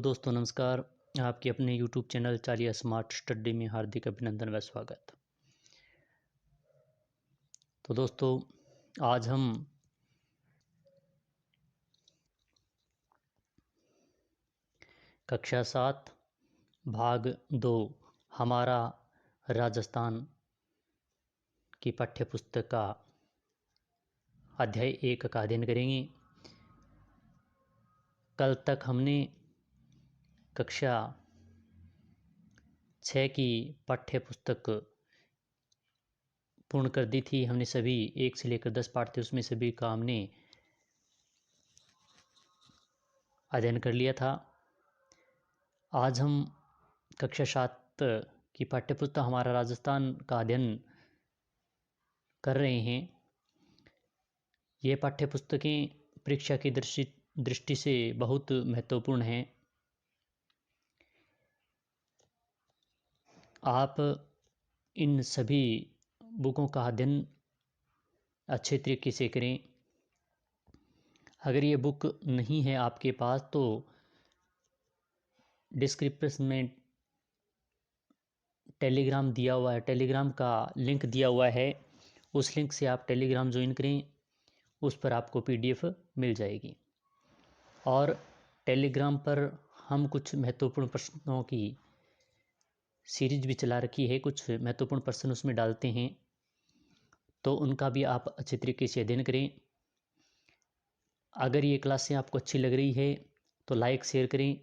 दोस्तों नमस्कार। आपके अपने YouTube चैनल चालिया स्मार्ट स्टडी में हार्दिक अभिनंदन व स्वागत। तो दोस्तों आज हम कक्षा 7 भाग 2 हमारा राजस्थान की पाठ्य पुस्तक का अध्याय 1 का अध्ययन करेंगे। कल तक हमने कक्षा 6 की पाठ्य पुस्तक पूर्ण कर दी थी। हमने सभी 1 से लेकर 10 पाठ थे, उसमें सभी का हमने अध्ययन कर लिया था। आज हम कक्षा 7 की पाठ्यपुस्तक हमारा राजस्थान का अध्ययन कर रहे हैं। ये पाठ्यपुस्तकें परीक्षा की दृष्टि से बहुत महत्वपूर्ण हैं। आप इन सभी बुकों का अध्ययन अच्छे तरीके से करें। अगर ये बुक नहीं है आपके पास तो डिस्क्रिप्शन में टेलीग्राम दिया हुआ है, टेलीग्राम का लिंक दिया हुआ है। उस लिंक से आप टेलीग्राम ज्वाइन करें, उस पर आपको PDF मिल जाएगी। और टेलीग्राम पर हम कुछ महत्वपूर्ण प्रश्नों की सीरीज भी चला रखी है, कुछ महत्वपूर्ण प्रश्न उसमें डालते हैं, तो उनका भी आप अच्छे तरीके से अध्ययन करें। अगर ये क्लासें आपको अच्छी लग रही है तो लाइक शेयर करें।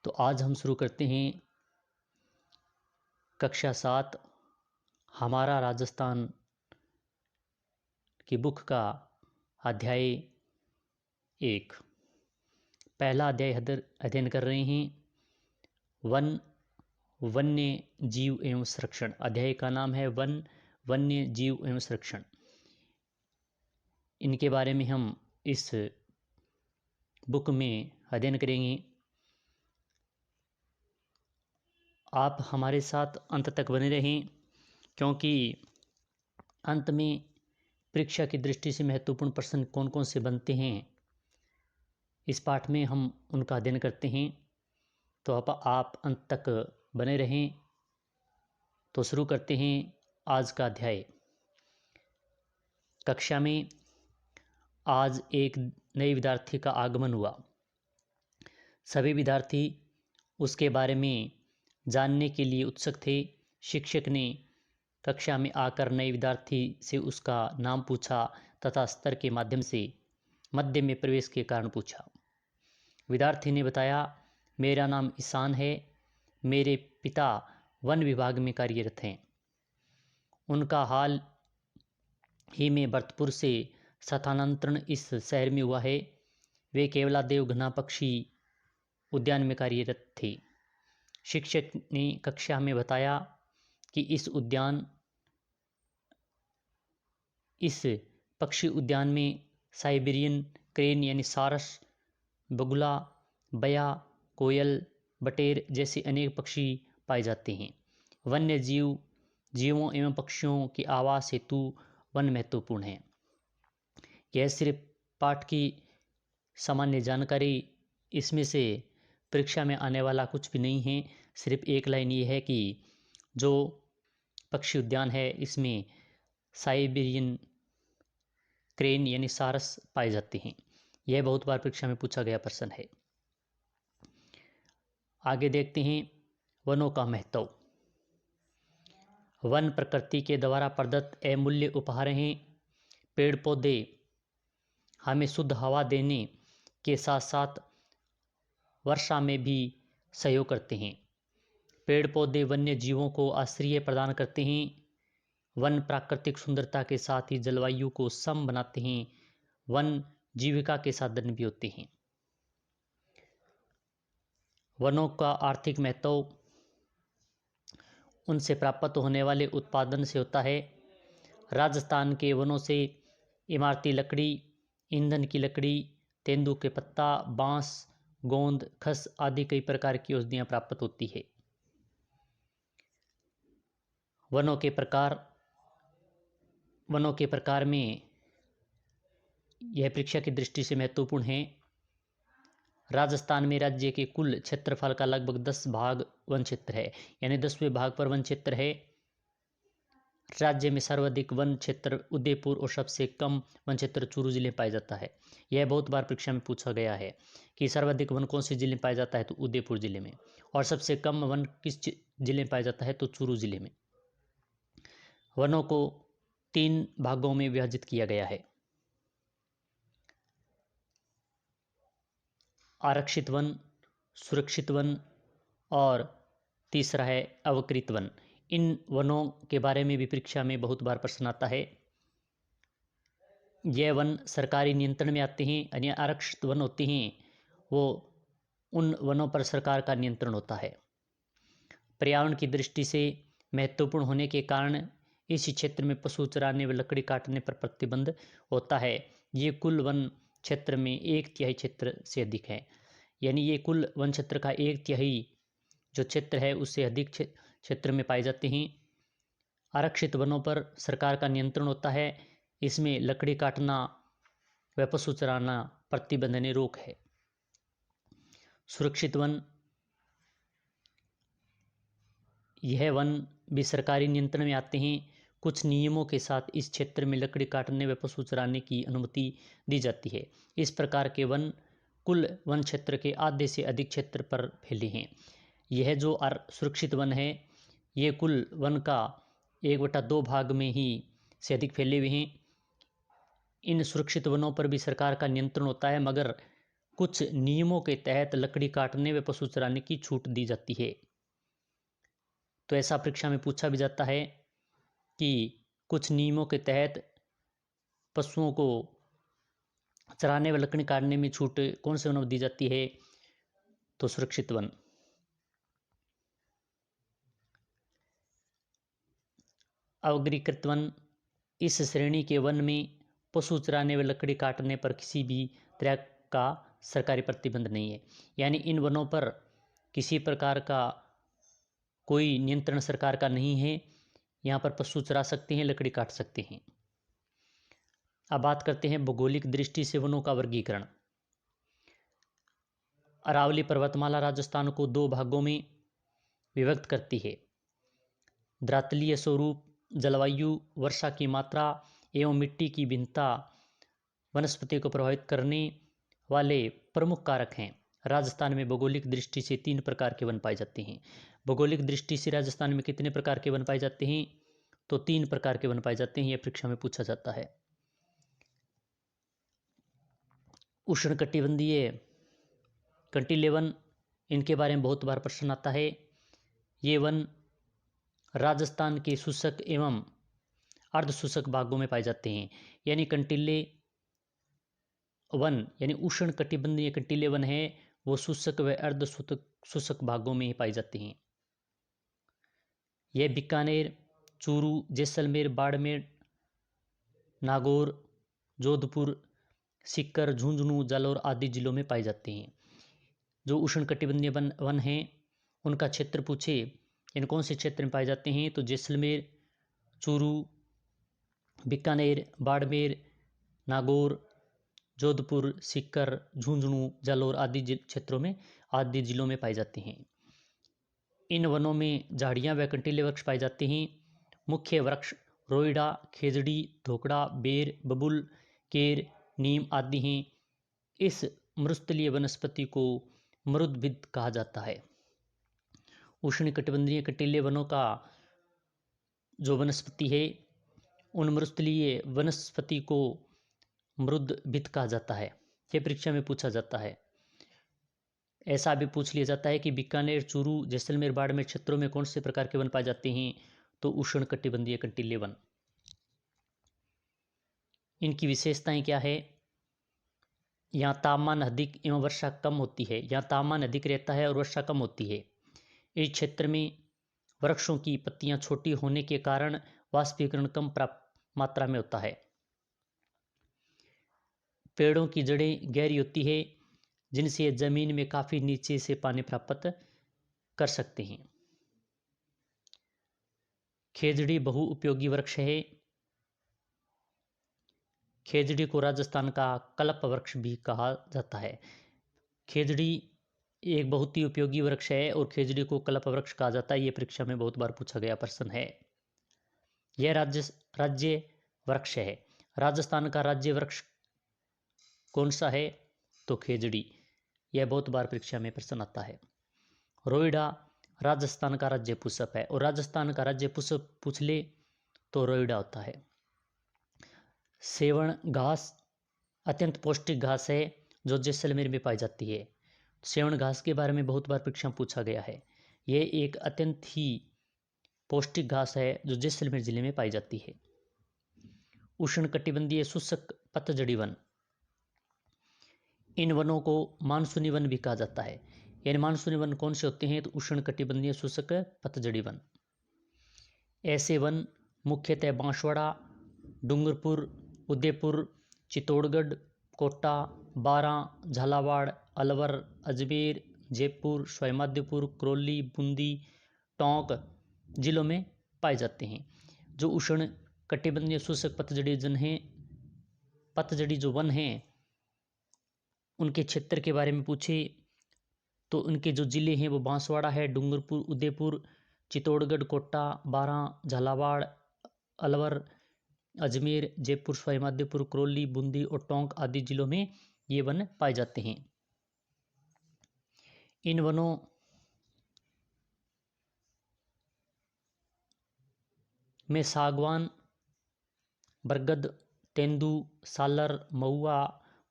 तो आज हम शुरू करते हैं कक्षा 7 हमारा राजस्थान की बुक का अध्याय 1। पहला अध्याय अध्ययन कर रहे हैं वन्य जीव एवं संरक्षण। अध्याय का नाम है वन्य जीव एवं संरक्षण। इनके बारे में हम इस बुक में अध्ययन करेंगे। आप हमारे साथ अंत तक बने रहें, क्योंकि अंत में परीक्षा की दृष्टि से महत्वपूर्ण प्रश्न कौन कौन से बनते हैं इस पाठ में हम उनका अध्ययन करते हैं। तो आप अंत तक बने रहें। तो शुरू करते हैं आज का अध्याय। कक्षा में आज एक नए विद्यार्थी का आगमन हुआ। सभी विद्यार्थी उसके बारे में जानने के लिए उत्सुक थे। शिक्षक ने कक्षा में आकर नए विद्यार्थी से उसका नाम पूछा तथा स्तर के माध्यम से मध्य में प्रवेश के कारण पूछा। विद्यार्थी ने बताया, मेरा नाम ईशान है, मेरे पिता वन विभाग में कार्यरत हैं। उनका हाल ही में भरतपुर से स्थानांतरण इस शहर में हुआ है। वे केवलादेव घना पक्षी उद्यान में कार्यरत थे। शिक्षक ने कक्षा में बताया कि इस पक्षी उद्यान में साइबेरियन क्रेन यानी सारस, बगुला, बया, कोयल, बटेर जैसे अनेक पक्षी पाए जाते हैं। वन्य जीवों एवं पक्षियों की आवास हेतु वन महत्वपूर्ण है। यह सिर्फ पाठ की सामान्य जानकारी, इसमें से परीक्षा में आने वाला कुछ भी नहीं है। सिर्फ एक लाइन ये है कि जो पक्षी उद्यान है इसमें साइबेरियन क्रेन यानी सारस पाए जाते हैं। यह बहुत बार परीक्षा में पूछा गया प्रश्न है। आगे देखते हैं वनों का महत्व। वन प्रकृति के द्वारा प्रदत्त अमूल्य उपहार हैं। पेड़ पौधे हमें शुद्ध हवा देने के साथ साथ वर्षा में भी सहयोग करते हैं। पेड़ पौधे वन्य जीवों को आश्रय प्रदान करते हैं। वन प्राकृतिक सुंदरता के साथ ही जलवायु को सम बनाते हैं। वन जीविका के साधन भी होते हैं। वनों का आर्थिक महत्व उनसे प्राप्त होने वाले उत्पादन से होता है। राजस्थान के वनों से इमारती लकड़ी, ईंधन की लकड़ी, तेंदू के पत्ता, बांस, गोंद, खस आदि कई प्रकार की औषधियाँ प्राप्त होती है। वनों के प्रकार में यह परीक्षा की दृष्टि से महत्वपूर्ण है। राजस्थान में राज्य के कुल क्षेत्रफल का लगभग 10 भाग वन क्षेत्र है, यानी 10वें भाग पर वन क्षेत्र है। राज्य में सर्वाधिक वन क्षेत्र उदयपुर और सबसे कम वन क्षेत्र चूरू जिले में पाया जाता है। यह बहुत बार परीक्षा में पूछा गया है कि सर्वाधिक वन कौन से जिले में पाया जाता है, तो उदयपुर जिले में, और सबसे कम वन किस जिले में पाया जाता है, तो चूरू जिले में। वनों को 3 भागों में विभाजित किया गया है। आरक्षित वन, सुरक्षित वन और तीसरा है अवकृत वन। इन वनों के बारे में भी परीक्षा में बहुत बार प्रश्न आता है। यह वन सरकारी नियंत्रण में आते हैं, यानी आरक्षित वन होते हैं वो उन वनों पर सरकार का नियंत्रण होता है। पर्यावरण की दृष्टि से महत्वपूर्ण होने के कारण इस क्षेत्र में पशु चराने व लकड़ी काटने पर प्रतिबंध होता है। ये कुल वन क्षेत्र में 1/3 क्षेत्र से अधिक है, यानी ये कुल वन क्षेत्र का 1/3 जो क्षेत्र है उससे अधिक क्षेत्र में पाए जाते हैं। आरक्षित वनों पर सरकार का नियंत्रण होता है। इसमें लकड़ी काटना व पशु चराना प्रतिबंध यानी रोक है। सुरक्षित वन, यह वन भी सरकारी नियंत्रण में आते हैं। कुछ नियमों के साथ इस क्षेत्र में लकड़ी काटने व पशु चराने की अनुमति दी जाती है। इस प्रकार के वन कुल वन क्षेत्र के आधे से अधिक क्षेत्र पर फैले हैं। यह जो सुरक्षित वन है ये कुल वन का 1/2 भाग में ही से अधिक फैले हुए हैं। इन सुरक्षित वनों पर भी सरकार का नियंत्रण होता है, मगर कुछ नियमों के तहत लकड़ी काटने व पशु चराने की छूट दी जाती है। तो ऐसा परीक्षा में पूछा भी जाता है कि कुछ नियमों के तहत पशुओं को चराने व लकड़ी काटने में छूट कौन से वन दी जाती है, तो सुरक्षित वन। अवर्गीकृत वन, इस श्रेणी के वन में पशु चराने व लकड़ी काटने पर किसी भी तरह का सरकारी प्रतिबंध नहीं है, यानी इन वनों पर किसी प्रकार का कोई नियंत्रण सरकार का नहीं है। यहाँ पर पशु चरा सकते हैं, लकड़ी काट सकते हैं। अब बात करते हैं भौगोलिक दृष्टि से वनों का वर्गीकरण। अरावली पर्वतमाला राजस्थान को 2 भागों में विभक्त करती है। धरातलीय स्वरूप, जलवायु, वर्षा की मात्रा एवं मिट्टी की भिन्नता वनस्पति को प्रभावित करने वाले प्रमुख कारक हैं। राजस्थान में भौगोलिक दृष्टि से 3 प्रकार के वन पाए जाते हैं। भौगोलिक दृष्टि से राजस्थान में कितने प्रकार के वन पाए जाते हैं, तो 3 प्रकार के वन पाए जाते हैं। यह परीक्षा में पूछा जाता है। उष्णकटिबंधीय कंटीले वन, इनके बारे में बहुत बार प्रश्न आता है। ये वन राजस्थान के शुष्क एवं अर्ध शुष्क भागों में पाए जाते हैं, यानी कंटीले वन यानी उष्ण कटिबंधीय कंटीले वन है वो शुष्क व अर्ध शुष्क भागों में ही पाए जाते हैं। यह बीकानेर, चूरू, जैसलमेर, बाड़मेर, नागौर, जोधपुर, सीकर, झुंझुनू, जालौर आदि जिलों में पाए जाते हैं। जो उष्णकटिबंधीय वन हैं उनका क्षेत्र पूछे इन कौन से क्षेत्र में पाए जाते हैं, तो जैसलमेर, चूरू, बीकानेर, बाड़मेर, नागौर, जोधपुर, सीकर, झुंझुनू, जालौर आदि क्षेत्रों में आदि जिलों में पाए जाते हैं। इन वनों में झाड़ियाँ व कंटीले वृक्ष पाए जाते हैं। मुख्य वृक्ष रोइडा, खेजड़ी, धोकड़ा, बेर, बबुल, केर, नीम आदि हैं। इस मृस्थलीय वनस्पति को मरुद्भिद कहा जाता है। उष्णकटिबंधीय कंटीले वनों का जो वनस्पति है उन मृस्थलीय वनस्पति को मरुद्भिद कहा जाता है। यह परीक्षा में पूछा जाता है। ऐसा भी पूछ लिया जाता है कि बीकानेर, चूरू, जैसलमेर, बाड़मेर क्षेत्रों में कौन से प्रकार के वन पाए जाते हैं, तो उष्णकटिबंधीय कंटीले वन। इनकी विशेषताएं क्या है, यहाँ तापमान अधिक एवं वर्षा कम होती है। यहाँ तापमान अधिक रहता है और वर्षा कम होती है। इस क्षेत्र में वृक्षों की पत्तियां छोटी होने के कारण वाष्पीकरण कम मात्रा में होता है। पेड़ों की जड़ें गहरी होती है जिनसे जमीन में काफी नीचे से पानी प्राप्त कर सकते हैं। खेजड़ी बहुउपयोगी वृक्ष है। खेजड़ी को राजस्थान का कल्प वृक्ष भी कहा जाता है। खेजड़ी एक बहुत ही उपयोगी वृक्ष है और खेजड़ी को कल्प वृक्ष कहा जाता है। ये परीक्षा में बहुत बार पूछा गया प्रश्न है। यह राज्य वृक्ष है। राजस्थान का राज्य वृक्ष कौन सा है? तो खेजड़ी। यह बहुत बार परीक्षा में प्रश्न आता है। रोइडा राजस्थान का राज्य पुष्प है और राजस्थान का राज्य पुष्प पूछ ले तो रोइडा होता है। सेवण घास अत्यंत पौष्टिक घास है जो जैसलमेर में पाई जाती है। सेवण घास के बारे में बहुत बार परीक्षा में पूछा गया है। यह एक अत्यंत ही पौष्टिक घास है जो जैसलमेर जिले में पाई जाती है। उष्णकटिबंधीय शुष्क पतझड़ी वन, इन वनों को मानसूनी वन भी कहा जाता है। यानी मानसूनी वन कौन से होते हैं? तो उष्णकटिबंधीय शुष्क पतझड़ी वन। ऐसे वन मुख्यतः बांसवाड़ा, डूंगरपुर, उदयपुर, चित्तौड़गढ़, कोटा, बारां, झालावाड़, अलवर, अजमेर, जयपुर, सवाईमाधोपुर, करौली, बूंदी, टोंक जिलों में पाए जाते हैं। जो उष्ण कटिबंधीय शुष्क पतझड़ी जो वन हैं, उनके क्षेत्र के बारे में पूछे तो उनके जो जिले हैं वो बांसवाड़ा है, डूंगरपुर, उदयपुर, चित्तौड़गढ़, कोटा, बारां, झालावाड़, अलवर, अजमेर, जयपुर, सवाईमाधोपुर, करौली, बूंदी और टोंक आदि जिलों में ये वन पाए जाते हैं। इन वनों में सागवान, बरगद, तेंदू, सालर, महुआ,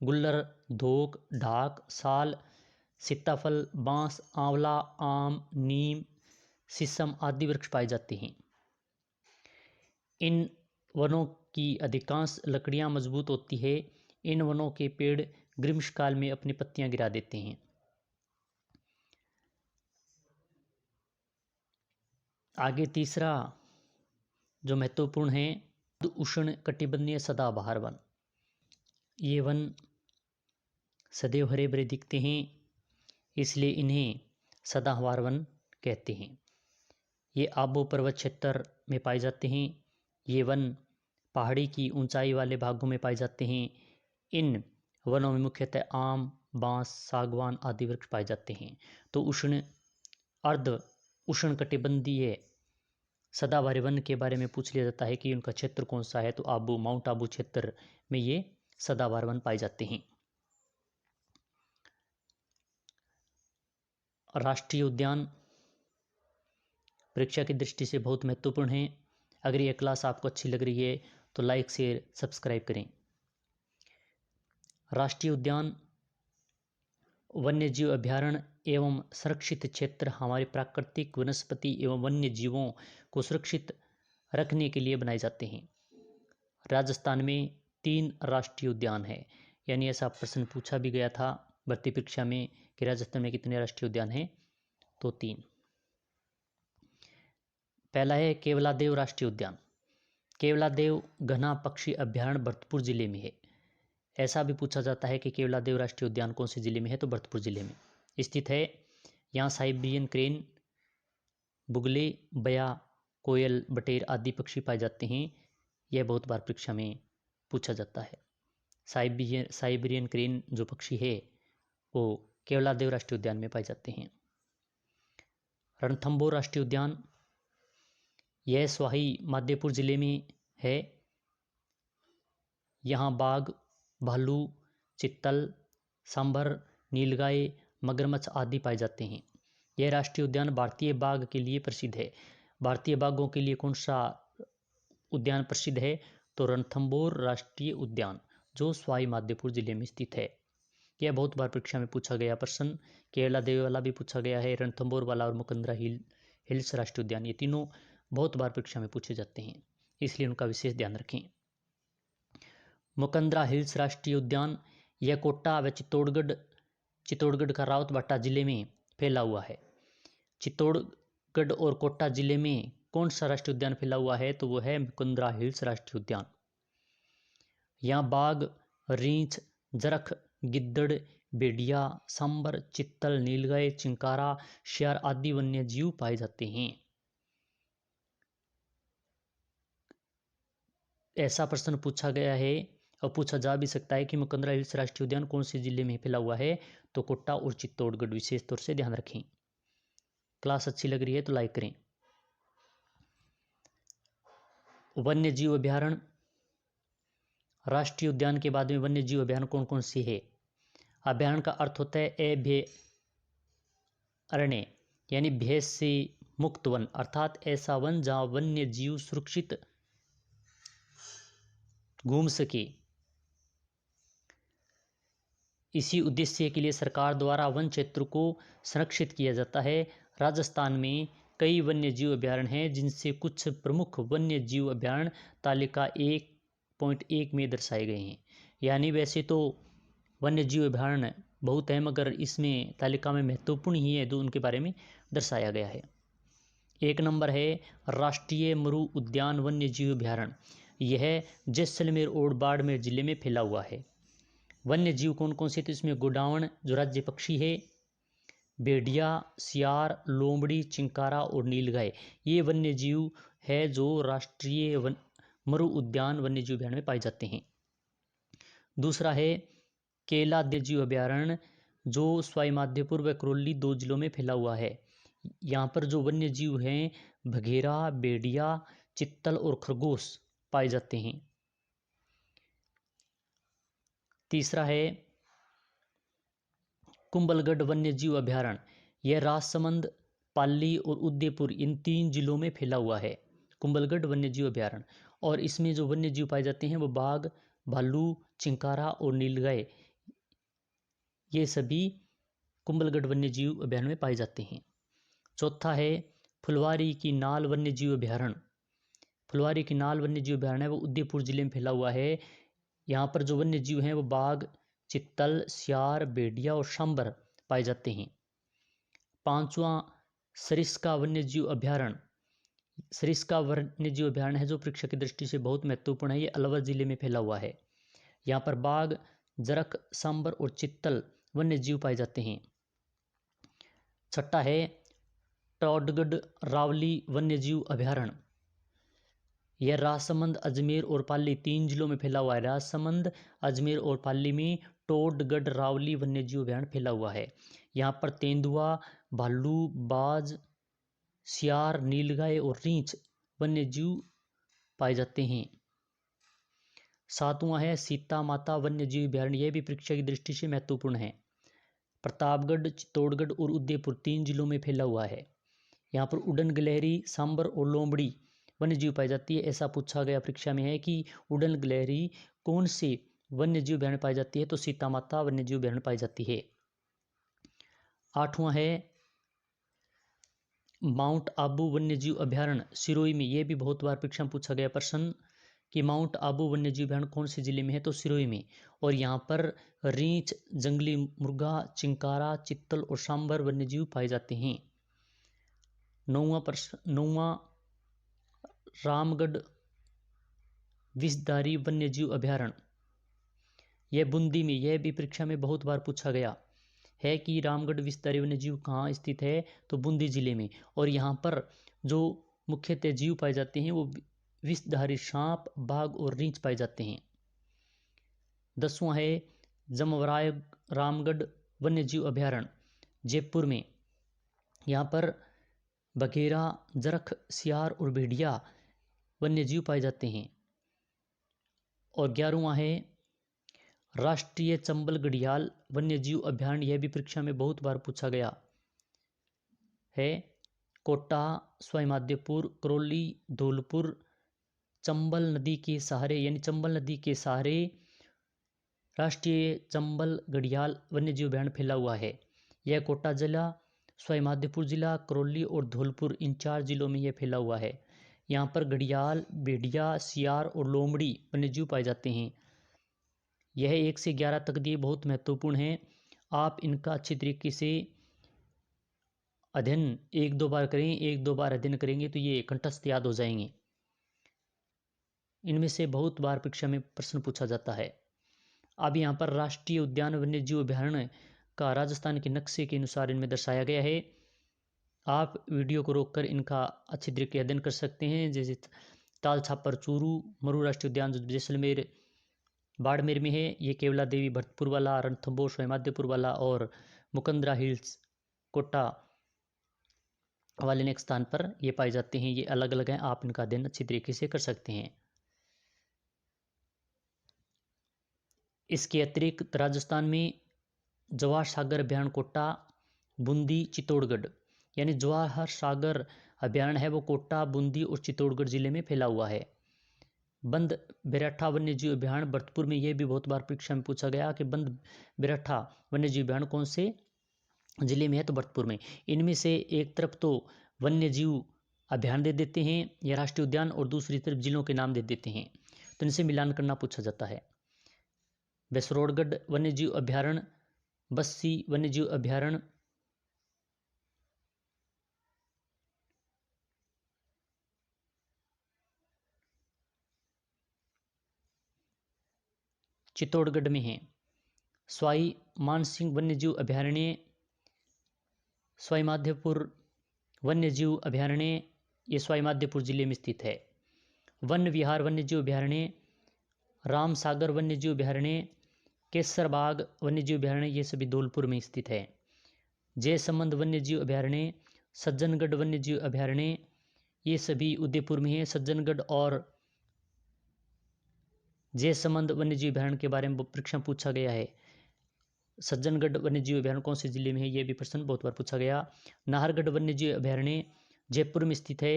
गुल्लर, धोक, ढाक, साल, सीताफल, बांस, आंवला, आम, नीम, शीशम आदि वृक्ष पाए जाते हैं। इन वनों की अधिकांश लकड़ियां मजबूत होती है। इन वनों के पेड़ ग्रीष्मकाल में अपनी पत्तियां गिरा देते हैं। आगे तीसरा जो महत्वपूर्ण है, उष्ण कटिबंधीय सदाबहार वन। ये वन सदैव हरे भरे दिखते हैं, इसलिए इन्हें सदाबहार वन कहते हैं। ये आबू पर्वत क्षेत्र में पाए जाते हैं। ये वन पहाड़ी की ऊंचाई वाले भागों में पाए जाते हैं। इन वनों में मुख्यतः आम, बांस, सागवान आदि वृक्ष पाए जाते हैं। तो अर्ध उष्ण कटिबंधीय सदाबहार वन के बारे में पूछ लिया जाता है कि उनका क्षेत्र कौन सा है, तो माउंट आबू क्षेत्र में ये सदाबहार वन पाए जाते हैं। राष्ट्रीय उद्यान परीक्षा की दृष्टि से बहुत महत्वपूर्ण है। अगर ये क्लास आपको अच्छी लग रही है तो लाइक, शेयर, सब्सक्राइब करें। राष्ट्रीय उद्यान वन्यजीव अभ्यारण्य एवं संरक्षित क्षेत्र हमारे प्राकृतिक वनस्पति एवं वन्य जीवों को सुरक्षित रखने के लिए बनाए जाते हैं। राजस्थान में 3 राष्ट्रीय उद्यान है। यानी ऐसा प्रश्न पूछा भी गया था भर्ती परीक्षा में कि राजस्थान में कितने राष्ट्रीय उद्यान हैं, तो 3। पहला है केवलादेव राष्ट्रीय उद्यान। केवलादेव घना पक्षी अभ्यारण्य भरतपुर जिले में है। ऐसा भी पूछा जाता है कि केवलादेव राष्ट्रीय उद्यान कौन से जिले में है, तो भरतपुर जिले में स्थित है। यहाँ साइबेरियन क्रेन, बुगले, बया, कोयल, बटेर आदि पक्षी पाए जाते हैं। यह बहुत बार परीक्षा में पूछा जाता है। साइबेरियन क्रेन जो पक्षी है वो केवलादेव राष्ट्रीय उद्यान में पाए जाते हैं। रणथंभौर राष्ट्रीय उद्यान, यह स्वाही माधोपुर जिले में है। यहाँ बाघ, भालू, चित्तल, सांभर, नीलगाय, मगरमच्छ आदि पाए जाते हैं। यह राष्ट्रीय उद्यान भारतीय बाघ के लिए प्रसिद्ध है। भारतीय बाघों के लिए कौन सा उद्यान प्रसिद्ध है, तो रणथंभौर राष्ट्रीय उद्यान जो सवाई माधोपुर जिले में स्थित है। यह बहुत बार परीक्षा में पूछा गया प्रश्न। केवलादेव वाला भी पूछा गया है, रणथंभौर वाला और मुकंदरा हिल्स राष्ट्रीय उद्यान, ये तीनों बहुत बार परीक्षा में पूछे जाते हैं, इसलिए उनका विशेष ध्यान रखें। मुकंदरा हिल्स राष्ट्रीय उद्यान यह कोटा व चित्तौड़गढ़ का रावतबाटा जिले में फैला हुआ है। चित्तौड़गढ़ और कोटा जिले में कौन सा राष्ट्रीय उद्यान फैला हुआ है, तो वो है मुकंदरा हिल्स राष्ट्रीय उद्यान। यहाँ बाघ, रींछ, जरख, गिद्दड़, भेड़िया, सांबर, चित्तल, नीलगाय, चिंकारा, शेर आदि वन्य जीव पाए जाते हैं। ऐसा प्रश्न पूछा गया है और पूछा जा भी सकता है कि मुकंदरा हिल्स राष्ट्रीय उद्यान कौन से जिले में फैला हुआ है, तो कोटा और चित्तौड़गढ़, विशेष तौर से ध्यान रखें। क्लास अच्छी लग रही है तो लाइक करें। वन्य जीव अभ्यारण्य, राष्ट्रीय उद्यान के बाद में वन्य जीव अभ्यारण्य कौन कौन से है? अभ्यारण्य का अर्थ होता है अभयारण्य, यानी भय से मुक्त वन, अर्थात ऐसा वन जहाँ वन्य जीव सुरक्षित घूम सके। इसी उद्देश्य के लिए सरकार द्वारा वन क्षेत्र को संरक्षित किया जाता है। राजस्थान में कई वन्य जीव अभ्यारण्य हैं, जिनसे कुछ प्रमुख वन्य जीव अभ्यारण्य तालिका 1.1 में दर्शाए गए हैं। यानी वैसे तो वन्य जीव अभ्यारण्य बहुत है, मगर इसमें तालिका में महत्वपूर्ण ही है जो उनके बारे में दर्शाया गया है। 1 नंबर है राष्ट्रीय मरु उद्यान वन्य जीव अभ्यारण्य। यह जैसलमेर और बाड़मेर जिले में फैला हुआ है। वन्य जीव कौन कौन से? तो इसमें गोडावण जो राज्य पक्षी है, भेड़िया, सियार, लोमड़ी, चिंकारा और नीलगाय, ये वन्य जीव है जो राष्ट्रीय मरु उद्यान वन्य जीव अभ्यारण्य में पाए जाते हैं। दूसरा है केला वन्य जीव अभ्यारण्य, जो सवाई माधोपुर व करौली 2 जिलों में फैला हुआ है। यहाँ पर जो वन्य जीव हैं बघेरा, भेड़िया, चित्तल और खरगोश पाए जाते हैं। तीसरा है कुंभलगढ़ वन्य जीव अभ्यारण्य। यह राजसमंद, पाली और उदयपुर इन 3 जिलों में फैला हुआ है, कुंभलगढ़ वन्य जीव अभ्यारण्य। और इसमें जो वन्य जीव पाए जाते हैं वो बाघ, भालू, चिंकारा और नीलगाय, ये सभी कुंभलगढ़ वन्य जीव अभ्यारण्य में पाए जाते हैं। चौथा है फुलवारी की नाल वन्य जीव अभ्यारण्य। फुलवारी की नाल वन्य जीव अभ्यारण्य है वो उदयपुर जिले में फैला हुआ है। यहाँ पर जो वन्य जीव हैं वो बाघ, चित्तल, सियार, भेड़िया और सांबर पाए जाते हैं। 5वां सरिस्का वन्य जीव अभ्यारण्य। सरिस्का वन्य जीव अभ्यारण्य है जो परीक्षा की दृष्टि से बहुत महत्वपूर्ण है। ये अलवर जिले में फैला हुआ है। यहाँ पर बाघ, जरख, सांबर और चित्तल वन्य जीव पाए जाते हैं। छठा है टौडगढ़ रावली वन्य जीव अभ्यारण्य। यह राजसमंद, अजमेर और पाली 3 जिलों में फैला हुआ है। राजसमंद, अजमेर और पाली में टौडगढ़ रावली वन्य जीव अभ्यारण्य फैला हुआ है। यहाँ पर तेंदुआ, भालू, बाज, सियार, नीलगाय और रींछ वन्य जीव पाए जाते हैं। 7वां है सीता माता वन्य जीव अभ्यारण्य। यह भी परीक्षा की दृष्टि से महत्वपूर्ण है। प्रतापगढ़, चित्तौड़गढ़ और उदयपुर 3 जिलों में फैला हुआ है। यहाँ पर उड़न गिलहरी, सांबर और लोमड़ी वन्य जीव पाई जाती है। ऐसा पूछा गया परीक्षा में है कि उड़न गिलहरी कौन से वन्य जीव अभ्यारण्य पाई जाती है, तो सीता माता वन्य जीव अभ्यारण्य पाई जाती है। 8वां है माउंट आबू वन्य जीव अभ्यारण्य सिरोही में। यह भी बहुत बार परीक्षा में पूछा गया प्रश्न कि माउंट आबू वन्य जीव अभ्यारण्य कौन से जिले में है, तो सिरोही में। और यहाँ पर रींछ, जंगली मुर्गा, चिंकारा, चित्तल और सांबर वन्य जीव पाए जाते हैं। 9वां रामगढ़ विषधारी वन्य जीव अभ्यारण्य। यह बूंदी में। यह भी परीक्षा में बहुत बार पूछा गया है कि रामगढ़ विषधारी वन्य जीव कहाँ स्थित है, तो बूंदी जिले में। और यहाँ पर जो मुख्यतः जीव पाए जाते हैं वो विषधारी सांप, बाघ और रींछ पाए जाते हैं। 10वां है जमवराय रामगढ़ वन्य जीव अभ्यारण्य जयपुर में। यहाँ पर बघेरा, जरख, सियार और भेड़िया वन्य जीव पाए जाते हैं। और 11वां है राष्ट्रीय चंबल घड़ियाल वन्य जीव अभ्यारण्य। यह भी परीक्षा में बहुत बार पूछा गया है। कोटा, सवाई माधोपुर, करौली, धौलपुर चंबल नदी के सहारे, यानी चंबल नदी के सहारे राष्ट्रीय चंबल घड़ियाल वन्य जीव अभ्यारण्य फैला हुआ है। यह कोटा जिला, सवाई माधोपुर जिला, करौली और धौलपुर इन 4 जिलों में यह फैला हुआ है। यहाँ पर घड़ियाल, भेड़िया, सियार और लोमड़ी वन्य जीव पाए जाते हैं। यह 1 से 11 तक दिए बहुत महत्वपूर्ण हैं। आप इनका अच्छी तरीके से अध्ययन 1-2 बार करें। 1-2 बार अध्ययन करेंगे तो ये कंठस्थ याद हो जाएंगे। इनमें से बहुत बार परीक्षा में प्रश्न पूछा जाता है। अब यहाँ पर राष्ट्रीय उद्यान वन्य जीव अभ्यारण्य का राजस्थान के नक्शे के अनुसार इनमें दर्शाया गया है। आप वीडियो को रोककर इनका अच्छी तरीके अध्ययन कर सकते हैं। जैसे ताल छापर चूरू, मरु राष्ट्रीय उद्यान जो जैसलमेर बाड़मेर में है। ये केवला देवी भरतपुर वाला, रणथंभौर स्वयमाध्यपुर वाला और मुकंदरा हिल्स कोटा वाले नेक्स्ट स्थान पर ये पाए जाते हैं। ये अलग अलग हैं, आप इनका अध्ययन अच्छी तरीके से कर सकते हैं। इसके अतिरिक्त राजस्थान में जवाहर सागर अभ्यारण्य कोटा, बूंदी, चित्तौड़गढ़, यानी जवाहर सागर अभ्यारण्य है वो कोटा, बूंदी और चित्तौड़गढ़ जिले में फैला हुआ है। बंद बेरठा वन्य जीव अभ्यारण्य भरतपुर में, यह भी बहुत बार परीक्षा में पूछा गया कि बंद बेरठा वन्य जीव अभ्यारण्य कौन से जिले में है, तो भरतपुर में। इनमें से एक तरफ तो वन्य जीव अभ्यारण्य दे देते हैं या राष्ट्रीय उद्यान, और दूसरी तरफ जिलों के नाम दे देते हैं, तो इनसे मिलान करना पूछा जाता है। बेसरोड़गढ़ वन्य जीव अभ्यारण्य, बस्सी वन्य जीव अभ्यारण्य, चित्तौड़गढ़ में है। स्वाई मानसिंह वन्य जीव अभ्यारण्य, स्वाई माधोपुर वन्य जीव अभ्यारण्य, ये स्वाई माधोपुर जिले में स्थित है। वन विहार वन्य जीव अभ्यारण्य, राम सागर वन्य जीव अभ्यारण्य, केसरबाग वन्य जीव अभ्यारण्य, ये सभी धौलपुर में स्थित है। जयसमंद वन्य जीव अभ्यारण्य, सज्जनगढ़ वन्य जीव अभ्यारण्य, ये सभी उदयपुर में है। सज्जनगढ़ और जयसमंद वन्य जीव अभ्यारण्य के बारे में परीक्षा पूछा गया है। सज्जनगढ़ वन्य जीव अभ्यारण्य कौन से जिले में है, यह भी प्रश्न बहुत बार पूछा गया। नाहरगढ़ वन्य जीव अभ्यारण्य जयपुर में स्थित है।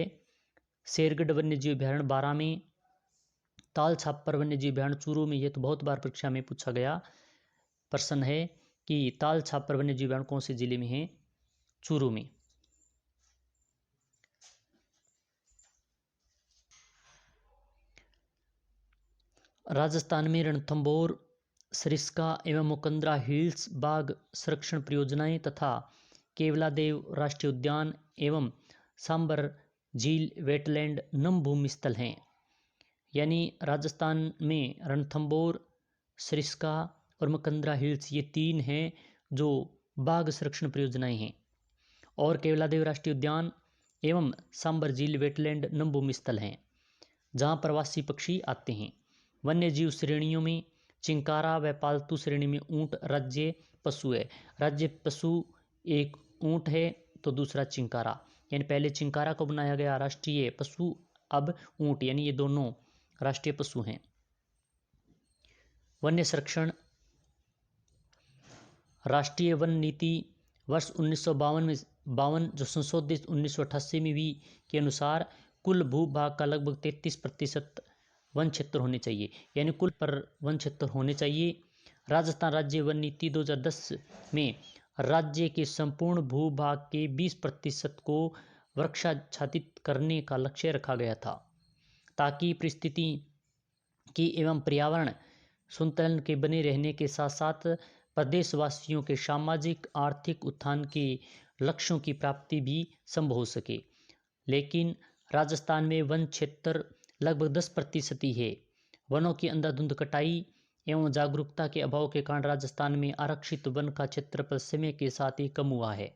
शेरगढ़ वन्य जीव अभ्यारण्य बारां में। ताल छापर वन्य जीव अभ्यारण्य चूरू में, ये तो बहुत बार परीक्षा में पूछा गया प्रश्न है कि ताल छापर वन्य जीव अभ्यारण्य कौन से जिले में है, चूरू में। राजस्थान में रणथंभौर, सरिस्का एवं मुकंदरा हिल्स बाघ संरक्षण परियोजनाएं तथा केवलादेव राष्ट्रीय उद्यान एवं सांबर झील वेटलैंड नम भूमि स्थल हैं। यानी राजस्थान में रणथंभौर, सरिस्का और मुकंदरा हिल्स, ये तीन हैं जो बाघ संरक्षण परियोजनाएं हैं। और केवलादेव राष्ट्रीय उद्यान एवं सांबर झील वेटलैंड नम भूमि स्थल हैं जहाँ प्रवासी पक्षी आते हैं। वन्य जीव श्रेणियों में चिंकारा व पालतू श्रेणी में ऊंट राज्य पशु है। राज्य पशु एक ऊंट है तो दूसरा चिंकारा, यानी पहले चिंकारा को बनाया गया राष्ट्रीय पशु, अब ऊंट, यानी ये दोनों राष्ट्रीय पशु हैं। वन्य संरक्षण, राष्ट्रीय वन नीति वर्ष 1952 जो संशोधित 1988 में भी के अनुसार कुल भूभाग का लगभग 33% वन क्षेत्र होने चाहिए, यानी कुल पर वन क्षेत्र होने चाहिए। राजस्थान राज्य वन नीति 2010 में राज्य के संपूर्ण भूभाग के 20% को वृक्षाच्छादित करने का लक्ष्य रखा गया था, ताकि परिस्थिति की एवं पर्यावरण संतुलन के बने रहने के साथ साथ प्रदेशवासियों के सामाजिक आर्थिक उत्थान के लक्ष्यों की प्राप्ति भी संभव हो सके। लेकिन राजस्थान में वन क्षेत्र लगभग 10% ही है। वनों की अंधाधुंध कटाई एवं जागरूकता के अभाव के कारण राजस्थान में आरक्षित वन का क्षेत्रफल समय के साथ ही कम हुआ है।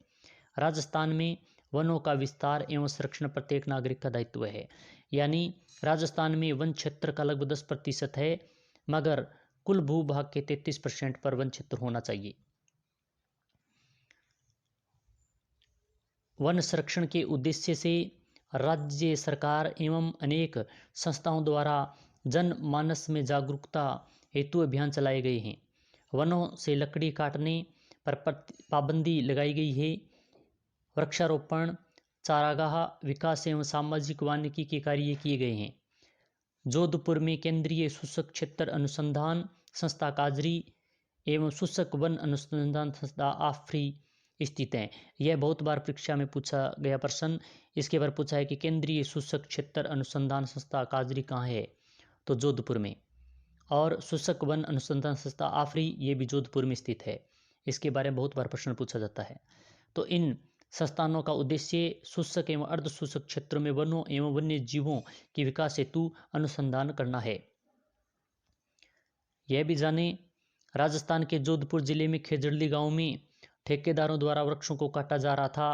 राजस्थान में वनों का विस्तार एवं संरक्षण प्रत्येक नागरिक का दायित्व है। यानी राजस्थान में वन क्षेत्र का लगभग 10% है, मगर कुल भूभाग के 33% पर वन क्षेत्र होना चाहिए। वन संरक्षण के उद्देश्य से राज्य सरकार एवं अनेक संस्थाओं द्वारा जनमानस में जागरूकता हेतु अभियान चलाए गए हैं। वनों से लकड़ी काटने पर पाबंदी लगाई गई है। वृक्षारोपण, चारागाह विकास एवं सामाजिक वानिकी के कार्य किए गए हैं। जोधपुर में केंद्रीय शुष्क क्षेत्र अनुसंधान संस्था काजरी एवं शुष्क वन अनुसंधान संस्था आफरी स्थित है। यह बहुत बार परीक्षा में पूछा गया प्रश्न। इसके बारे पूछा है कि केंद्रीय शुष्क क्षेत्र अनुसंधान संस्था काजरी कहाँ है, तो जोधपुर में। और शुष्क वन अनुसंधान संस्था आफरी, ये भी जोधपुर में स्थित है। इसके बारे में बहुत बार प्रश्न पूछा जाता है। तो इन संस्थानों का उद्देश्य शुष्क एवं अर्ध शुष्क क्षेत्रों में वनों एवं वन्य जीवों के विकास हेतु अनुसंधान करना है। यह भी जाने, राजस्थान के जोधपुर जिले में खेजड़ली गांव में ठेकेदारों द्वारा वृक्षों को काटा जा रहा था।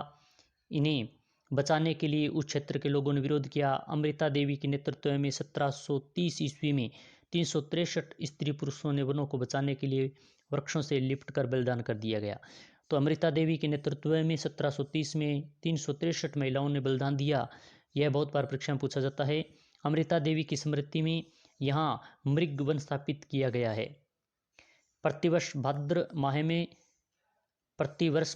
इन्हें बचाने के लिए उस क्षेत्र के लोगों ने विरोध किया। अमृता देवी के नेतृत्व में 1730 ईस्वी में 363 स्त्री पुरुषों ने वनों को बचाने के लिए वृक्षों से लिपट कर बलिदान कर दिया गया। तो अमृता देवी के नेतृत्व में 1730 में 363 महिलाओं ने बलिदान दिया। यह बहुत बार परीक्षा में पूछा जाता है। अमृता देवी की स्मृति में यहाँ मृग वन स्थापित किया गया है। प्रतिवर्ष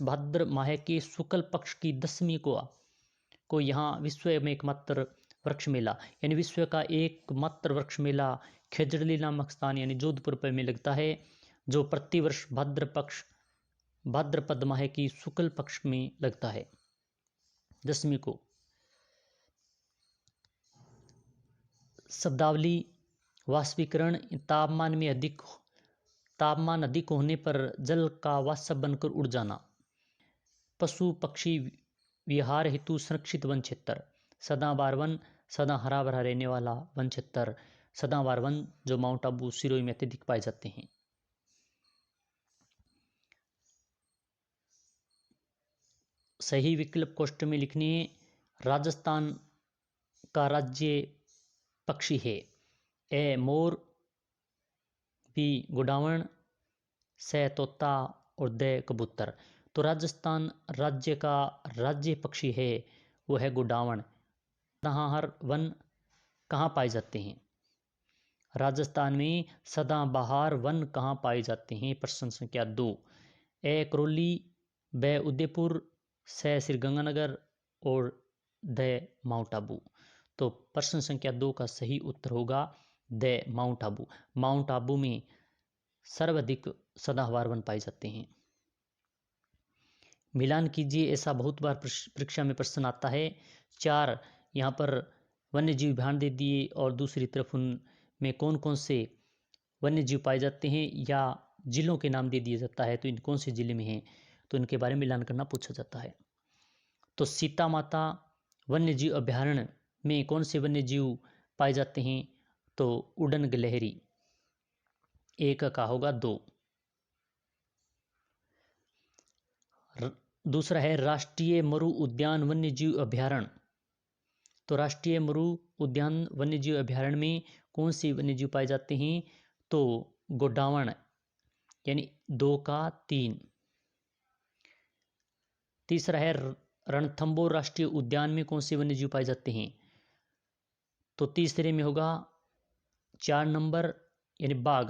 भाद्र माह के शुक्ल पक्ष की 10वीं को यहाँ विश्व में एकमात्र वृक्ष मेला यानी विश्व का एकमात्र वृक्ष मेला खेजड़ली नामक स्थान यानी जोधपुर में लगता है, जो प्रतिवर्ष भाद्रपद माह की शुक्ल पक्ष में लगता है 10वीं को। शब्दावली: वाष्पीकरण: तापमान अधिक होने पर जल का वाष्प बनकर उड़ जाना। पशु पक्षी विहार हेतु संरक्षित वन क्षेत्र: सदाबहार वन, सदा हरा भरा रहने वाला वन क्षेत्र सदाबहार वन, जो माउंट आबू सिरोही में अत्यधिक पाए जाते हैं। सही विकल्प कोष्ठ में लिखने हैं। राजस्थान का राज्य पक्षी है ए मोर, बी गोडावण, से तोता और द कबूतर। तो राजस्थान राज्य का राज्य पक्षी है वो है गोडावण। सदाबहार वन कहाँ पाए जाते हैं? राजस्थान में सदाबहार वन कहाँ पाए जाते हैं? प्रश्न संख्या 2। ए करौली, ब उदयपुर, से श्रीगंगानगर और द माउंट आबू। तो प्रश्न संख्या 2 का सही उत्तर होगा the mount Abu. Mount Abu में सर्वाधिक सदाबहार वन पाए जाते हैं। मिलान कीजिए, ऐसा बहुत बार परीक्षा में प्रश्न आता है। 4 यहाँ पर वन्य जीव अभयारण्य दे दिए और दूसरी तरफ उनमें कौन कौन से वन्य जीव पाए जाते हैं या जिलों के नाम दे दिया जाता है, तो इन कौन से जिले में हैं तो इनके बारे में मिलान करना पूछा जाता है। तो सीता माता वन्य जीव अभयारण्य में कौन से वन्य जीव पाए जाते हैं? तो उड़न गिलहरी। 1 का होगा 2। दूसरा है राष्ट्रीय मरु उद्यान वन्य जीव अभयारण्य। तो राष्ट्रीय मरु उद्यान वन्य जीव अभयारण्य में कौन सी वन्य जीव पाए जाते हैं? तो गोडावण यानी 2 का 3। तीसरा है रणथंभौर राष्ट्रीय उद्यान में कौन से वन्य जीव पाए जाते हैं? तो तीसरे में होगा 4 नंबर यानी बाघ।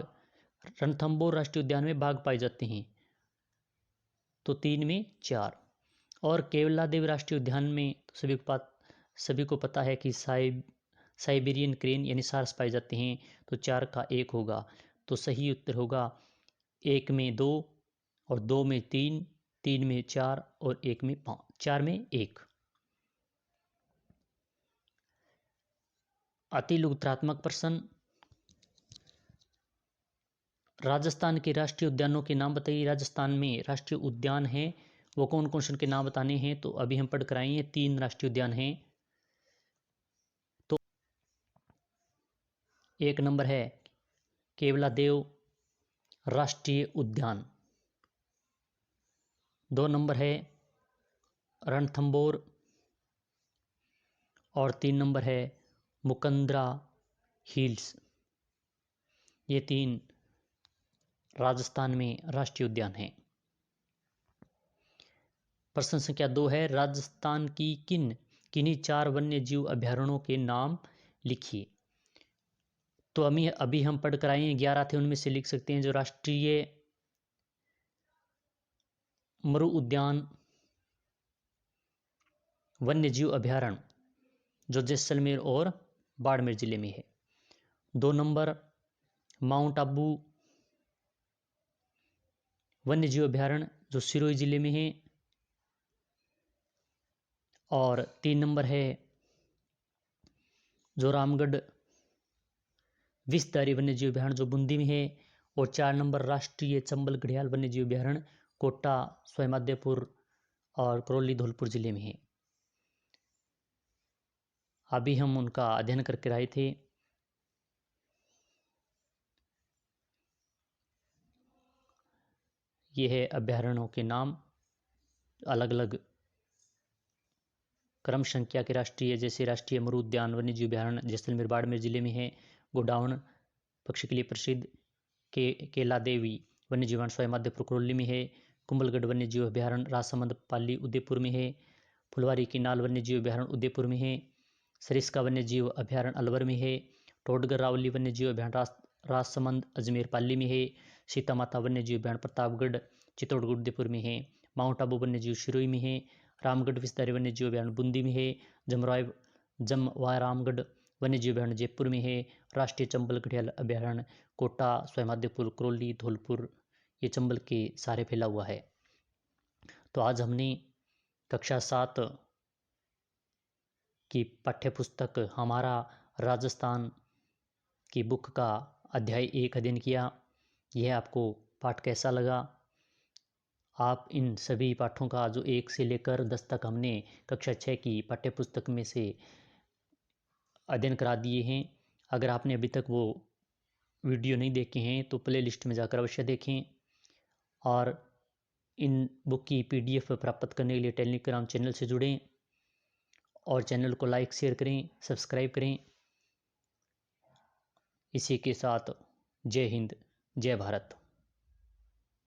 रणथंभौर राष्ट्रीय उद्यान में बाघ पाए जाते हैं, तो 3 में 4। और केवलादेव राष्ट्रीय उद्यान में तो सभी को पता है कि साइबेरियन क्रेन यानी सारस पाए जाते हैं, तो 4 का 1 होगा। तो सही उत्तर होगा 1 में 2 और 2 में 3, 3 में 4 और 1 में 5, 4 में 1। अति लघुत्रात्मक प्रश्न: राजस्थान के राष्ट्रीय उद्यानों के नाम बताइए। राजस्थान में राष्ट्रीय उद्यान है वो कौन कौन से उनके नाम बताने हैं, तो अभी हम पढ़ कर आए हैं 3 राष्ट्रीय उद्यान हैं। तो 1 नंबर है केवलादेव राष्ट्रीय उद्यान, 2 नंबर है रणथंभौर और 3 नंबर है मुकंदरा हिल्स। ये 3 राजस्थान में राष्ट्रीय उद्यान हैं। प्रश्न संख्या 2 है राजस्थान की किन्हीं 4 वन्य जीव अभयारण्यों के नाम लिखिए। तो अभी हम पढ़ कर आए हैं 11 थे, उनमें से लिख सकते हैं जो राष्ट्रीय मरु उद्यान वन्य जीव अभयारण्य जो जैसलमेर और बाड़मेर जिले में है। 2 नंबर माउंट आबू वन्य जीव अभयारण्य जो सिरोही जिले में है। और 3 नंबर है जो रामगढ़ विषधारी वन्य जीव अभयारण्य जो बूंदी में है। और 4 नंबर राष्ट्रीय चंबल घड़ियाल वन्य जीव अभयारण्य कोटा, सवाईमाधोपुर और करौली धौलपुर जिले में है। अभी हम उनका अध्ययन करके आए थे। ये है अभयारण्यों के नाम, अलग अलग क्रम संख्या के राष्ट्रीय, जैसे राष्ट्रीय मरु उद्यान वन्य जीव अभयारण्य जैसलमेर बाड़मेर जिले में है, गोडावण पक्षी के लिए प्रसिद्ध केला देवी वन्यजीव स्वाई माधोपुर करौली में है। कुंभलगढ़ वन्यजीव अभ्यारण्य राजसमंद पाली उदयपुर में है। फुलवारी की नाल वन्यजीव अभ्यारण्य उदयपुर में है। सरिस्का वन्यजीव अभ्यारण्य अलवर में है। टोडगर रावली वन्यजीव अभ्यारण्य राजसमंद अजमेर पाली में है। सीता माता वन्यजीव अभ्यारण्य प्रतापगढ़ चित्तौड़गढ़ उदयपुर में है। माउंट आबू वन्यजीव शिरोई में है। रामगढ़ विस्तारी वन्यजीव अभ्यारण्य बूंदी में है। जमवारामगढ़ वन्यजीव अभ्यारण्य जयपुर में है। राष्ट्रीय चंबल घड़ियाल अभ्यारण्य कोटा स्वयं करौली धौलपुर ये चंबल के सारे फैला हुआ है। तो आज हमने कक्षा 7 की पाठ्य पुस्तक हमारा राजस्थान की बुक का अध्याय 1 अध्ययन किया। यह आपको पाठ कैसा लगा? आप इन सभी पाठों का जो 1 से लेकर 10 तक हमने कक्षा 6 की पाठ्य पुस्तक में से अध्ययन करा दिए हैं। अगर आपने अभी तक वो वीडियो नहीं देखे हैं तो प्ले लिस्ट में जाकर अवश्य देखें। और इन बुक की PDF प्राप्त करने के लिए टेलीग्राम चैनल से जुड़ें और चैनल को लाइक शेयर करें, सब्सक्राइब करें। इसी के साथ जय हिंद, जय भारत।